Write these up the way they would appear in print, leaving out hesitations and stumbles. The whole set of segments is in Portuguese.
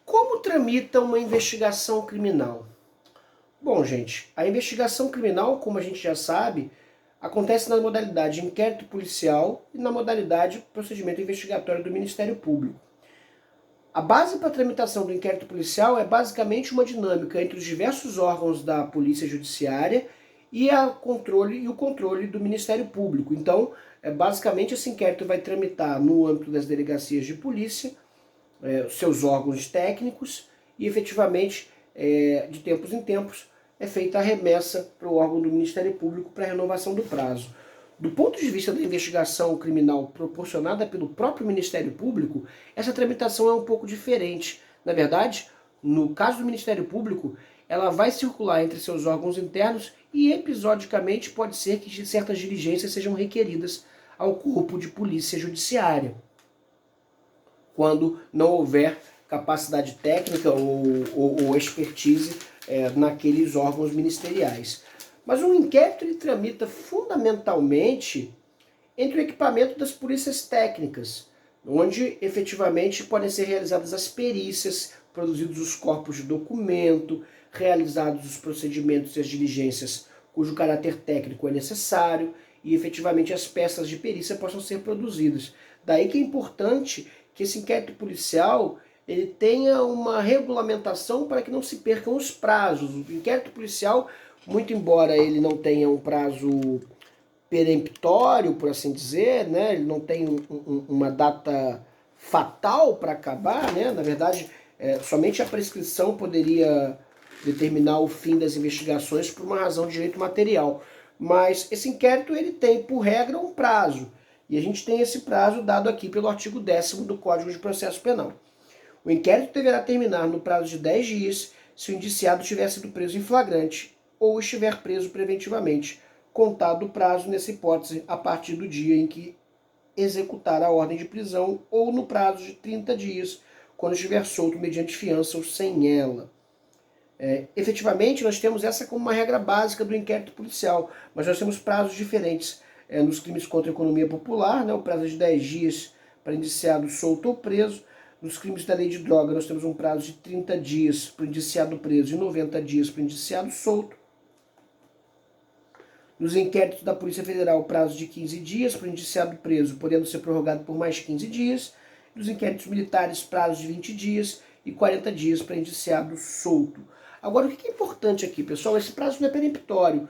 Como tramita uma investigação criminal? Bom, gente, a investigação criminal, como a gente já sabe, acontece na modalidade inquérito policial e na modalidade procedimento investigatório do Ministério Público. A base para a tramitação do inquérito policial é basicamente uma dinâmica entre os diversos órgãos da Polícia Judiciária e o controle do Ministério Público. Então, basicamente esse inquérito vai tramitar no âmbito das delegacias de polícia, seus órgãos técnicos, e efetivamente, de tempos em tempos, é feita a remessa para o órgão do Ministério Público para renovação do prazo. Do ponto de vista da investigação criminal proporcionada pelo próprio Ministério Público, essa tramitação é um pouco diferente. Na verdade, no caso do Ministério Público, ela vai circular entre seus órgãos internos e episodicamente pode ser que certas diligências sejam requeridas ao corpo de polícia judiciária, quando não houver capacidade técnica ou expertise naqueles órgãos ministeriais. Mas o inquérito ele tramita fundamentalmente entre o equipamento das polícias técnicas, onde efetivamente podem ser realizadas as perícias, produzidos os corpos de documento, realizados os procedimentos e as diligências cujo caráter técnico é necessário e efetivamente as peças de perícia possam ser produzidas. Daí que é importante que esse inquérito policial ele tenha uma regulamentação para que não se percam os prazos. O inquérito policial, muito embora ele não tenha um prazo peremptório, por assim dizer, né? Ele não tem uma data fatal para acabar, né? Na verdade, somente a prescrição poderia determinar o fim das investigações por uma razão de direito material. Mas esse inquérito ele tem, por regra, um prazo. E a gente tem esse prazo dado aqui pelo artigo 10º do Código de Processo Penal. O inquérito deverá terminar no prazo de 10 dias se o indiciado tiver sido preso em flagrante ou estiver preso preventivamente, contado o prazo, nessa hipótese, a partir do dia em que executar a ordem de prisão ou no prazo de 30 dias, quando estiver solto mediante fiança ou sem ela. Efetivamente, nós temos essa como uma regra básica do inquérito policial, mas nós temos prazos diferentes. Nos crimes contra a economia popular, né, o prazo é de 10 dias para indiciado solto ou preso. Nos crimes da lei de droga, nós temos um prazo de 30 dias para o indiciado preso e 90 dias para o indiciado solto. Nos inquéritos da Polícia Federal, prazo de 15 dias para o indiciado preso, podendo ser prorrogado por mais 15 dias. Nos inquéritos militares, prazo de 20 dias e 40 dias para indiciado solto. Agora, o que é importante aqui, pessoal? Esse prazo não é peremptório.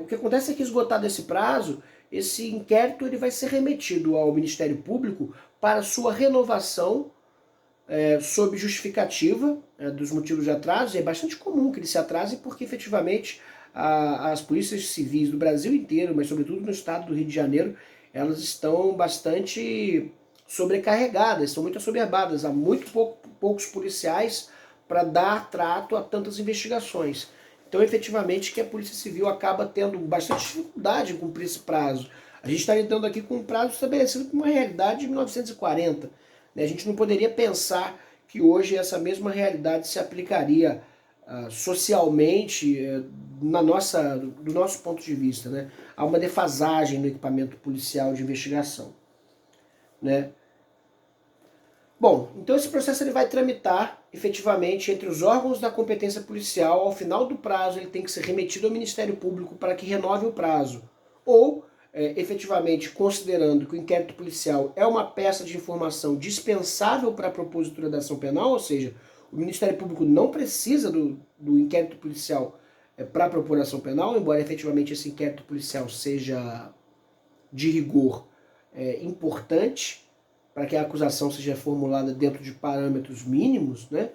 O que acontece é que, esgotado esse prazo, esse inquérito ele vai ser remetido ao Ministério Público para sua renovação sob justificativa dos motivos de atraso. E é bastante comum que ele se atrase porque, efetivamente, as polícias civis do Brasil inteiro, mas sobretudo no estado do Rio de Janeiro, elas estão bastante sobrecarregadas, estão muito assoberbadas. Há muito poucos policiais para dar trato a tantas investigações. Então, efetivamente, que a Polícia Civil acaba tendo bastante dificuldade em cumprir esse prazo. A gente está lidando aqui com um prazo estabelecido com uma realidade de 1940. A gente não poderia pensar que hoje essa mesma realidade se aplicaria socialmente do nosso ponto de vista. Né? Há uma defasagem no equipamento policial de investigação. Né? Bom, então esse processo ele vai tramitar efetivamente entre os órgãos da competência policial. Ao final do prazo ele tem que ser remetido ao Ministério Público para que renove o prazo. Ou, efetivamente, considerando que o inquérito policial é uma peça de informação dispensável para a propositura da ação penal, ou seja, o Ministério Público não precisa do inquérito policial para propor ação penal, embora efetivamente esse inquérito policial seja de rigor importante, para que a acusação seja formulada dentro de parâmetros mínimos, né?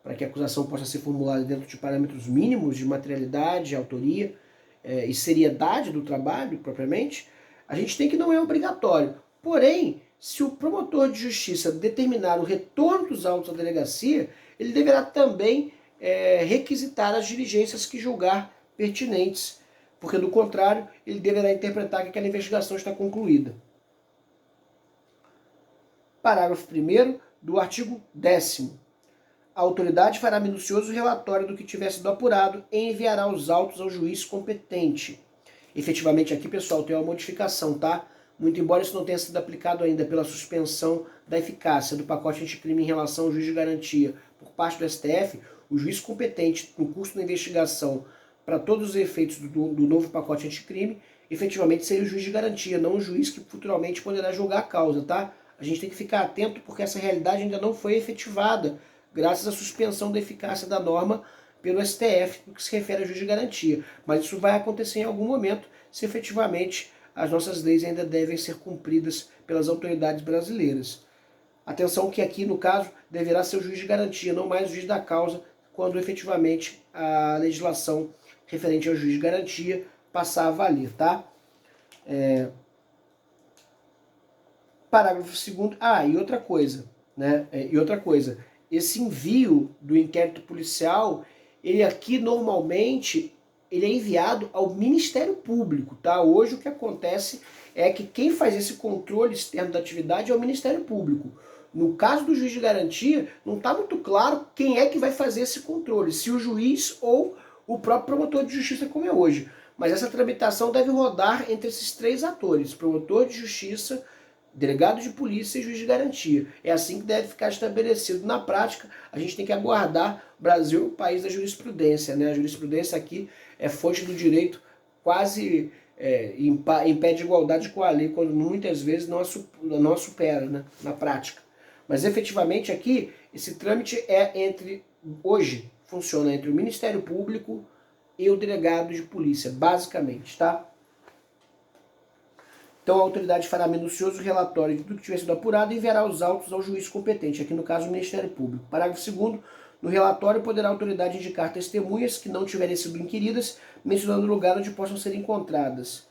Para que a acusação possa ser formulada dentro de parâmetros mínimos de materialidade, autoria e seriedade do trabalho, propriamente, a gente tem que não é obrigatório. Porém, se o promotor de justiça determinar o retorno dos autos à delegacia, ele deverá também requisitar as diligências que julgar pertinentes, porque, do contrário, ele deverá interpretar que aquela investigação está concluída. Parágrafo 1º do artigo 10º. A autoridade fará minucioso relatório do que tiver sido apurado e enviará os autos ao juiz competente. Efetivamente aqui, pessoal, tem uma modificação, tá? muito embora isso não tenha sido aplicado ainda pela suspensão da eficácia do pacote anticrime em relação ao juiz de garantia por parte do STF, o juiz competente no curso da investigação para todos os efeitos do novo pacote anticrime, efetivamente seria o juiz de garantia, não o juiz que futuramente poderá julgar a causa, tá? A gente tem que ficar atento porque essa realidade ainda não foi efetivada, graças à suspensão da eficácia da norma pelo STF, no que se refere a juiz de garantia. Mas isso vai acontecer em algum momento, se efetivamente as nossas leis ainda devem ser cumpridas pelas autoridades brasileiras. Atenção que aqui, no caso, deverá ser o juiz de garantia, não mais o juiz da causa, quando efetivamente a legislação referente ao juiz de garantia passar a valer, tá? Parágrafo 2º. E outra coisa, né? Esse envio do inquérito policial, ele aqui normalmente ele é enviado ao Ministério Público, tá? Hoje o que acontece é que quem faz esse controle externo da atividade é o Ministério Público. No caso do juiz de garantia, não está muito claro quem é que vai fazer esse controle, se o juiz ou o próprio promotor de justiça, como é hoje. Mas essa tramitação deve rodar entre esses três atores: promotor de justiça, delegado de polícia e juiz de garantia. É assim que deve ficar estabelecido. Na prática, a gente tem que aguardar. O Brasil é o país da jurisprudência, né? A jurisprudência aqui é fonte do direito quase em pé de igualdade com a lei, quando muitas vezes não a supera, né? Na prática. Mas efetivamente aqui, esse trâmite hoje, funciona entre o Ministério Público e o delegado de polícia, basicamente, tá? Então a autoridade fará minucioso relatório de tudo que tiver sido apurado e enviará os autos ao juiz competente, aqui no caso o Ministério Público. Parágrafo 2º. No relatório poderá a autoridade indicar testemunhas que não tiverem sido inquiridas, mencionando o lugar onde possam ser encontradas.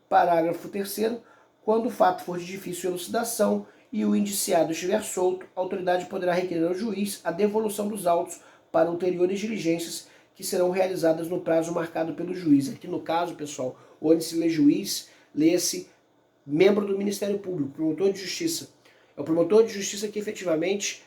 Parágrafo 3º. Quando o fato for de difícil elucidação e o indiciado estiver solto, a autoridade poderá requerer ao juiz a devolução dos autos para ulteriores diligências que serão realizadas no prazo marcado pelo juiz. Aqui no caso, pessoal, onde se lê juiz, lê-se membro do Ministério Público, promotor de justiça. É o promotor de justiça que efetivamente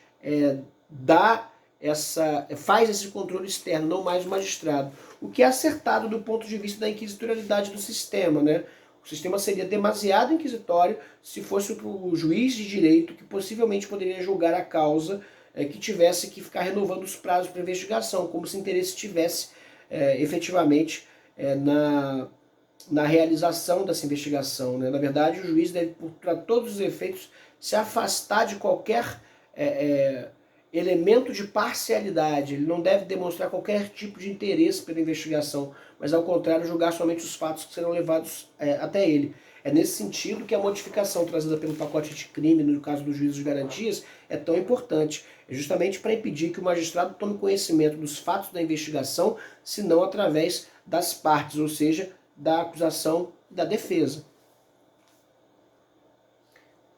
faz esse controle externo, não mais o magistrado. O que é acertado do ponto de vista da inquisitorialidade do sistema, né? O sistema seria demasiado inquisitório se fosse o juiz de direito que possivelmente poderia julgar a causa que tivesse que ficar renovando os prazos para investigação, como se interesse tivesse efetivamente na realização dessa investigação, né? Na verdade, o juiz deve, para todos os efeitos, se afastar de qualquer elemento de parcialidade. Ele não deve demonstrar qualquer tipo de interesse pela investigação, mas, ao contrário, julgar somente os fatos que serão levados até ele. É nesse sentido que a modificação trazida pelo pacote anticrime, no caso dos juízes de garantias, é tão importante. É justamente para impedir que o magistrado tome conhecimento dos fatos da investigação, senão através das partes, ou seja, da acusação e da defesa.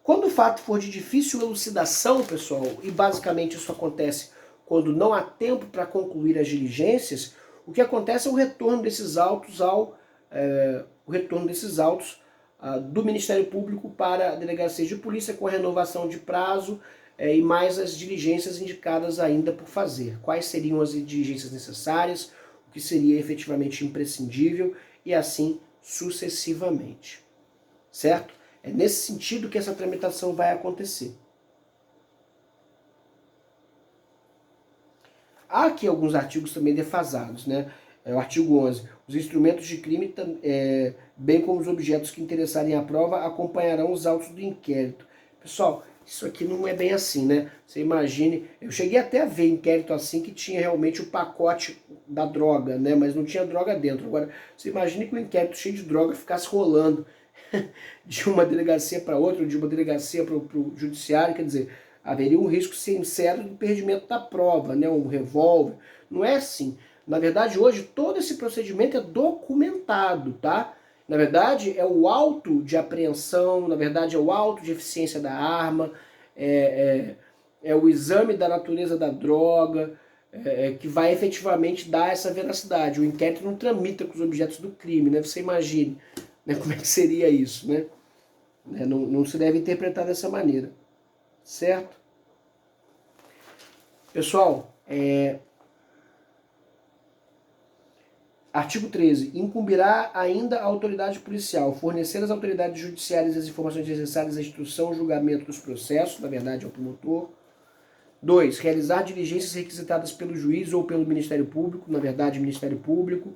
Quando o fato for de difícil elucidação, pessoal, e basicamente isso acontece quando não há tempo para concluir as diligências, o que acontece é o retorno desses autos do Ministério Público para a Delegacia de Polícia, com a renovação de prazo e mais as diligências indicadas ainda por fazer. Quais seriam as diligências necessárias, o que seria efetivamente imprescindível e assim sucessivamente. Certo? É nesse sentido que essa tramitação vai acontecer. Há aqui alguns artigos também defasados, né? O artigo 11. Os instrumentos de crime, bem como os objetos que interessarem à prova, acompanharão os autos do inquérito. Pessoal, isso aqui não é bem assim, né? Você imagine, eu cheguei até a ver inquérito assim que tinha realmente o pacote da droga, né? Mas não tinha droga dentro. Agora, você imagine que o inquérito cheio de droga ficasse rolando de uma delegacia para outra, de uma delegacia para o judiciário, quer dizer, haveria um risco sincero do perdimento da prova, né? Um revólver. Não é assim. Na verdade, hoje, todo esse procedimento é documentado, tá? Na verdade, é o auto de apreensão, na verdade, é o auto de eficiência da arma, é o exame da natureza da droga, que vai efetivamente dar essa veracidade. O inquérito não tramita com os objetos do crime, né? Você imagine, né, como é que seria isso, né? Não se deve interpretar dessa maneira, certo? Pessoal, Artigo 13. Incumbirá ainda a autoridade policial fornecer às autoridades judiciárias as informações necessárias à instrução e julgamento dos processos, na verdade, ao promotor. 2. Realizar diligências requisitadas pelo juiz ou pelo Ministério Público, na verdade, Ministério Público.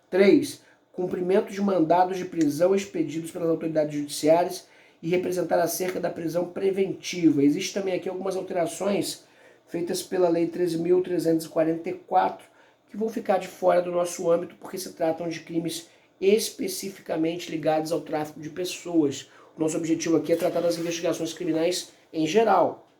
3. Cumprimento de mandados de prisão expedidos pelas autoridades judiciárias e representar acerca da prisão preventiva. Existem também aqui algumas alterações feitas pela Lei 13.344, que vão ficar de fora do nosso âmbito porque se tratam de crimes especificamente ligados ao tráfico de pessoas. O nosso objetivo aqui é tratar das investigações criminais em geral.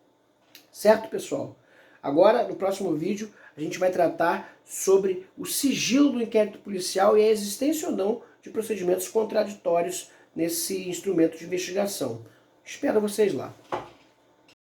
Certo, pessoal? Agora, no próximo vídeo, a gente vai tratar sobre o sigilo do inquérito policial e a existência ou não de procedimentos contraditórios nesse instrumento de investigação. Espero vocês lá.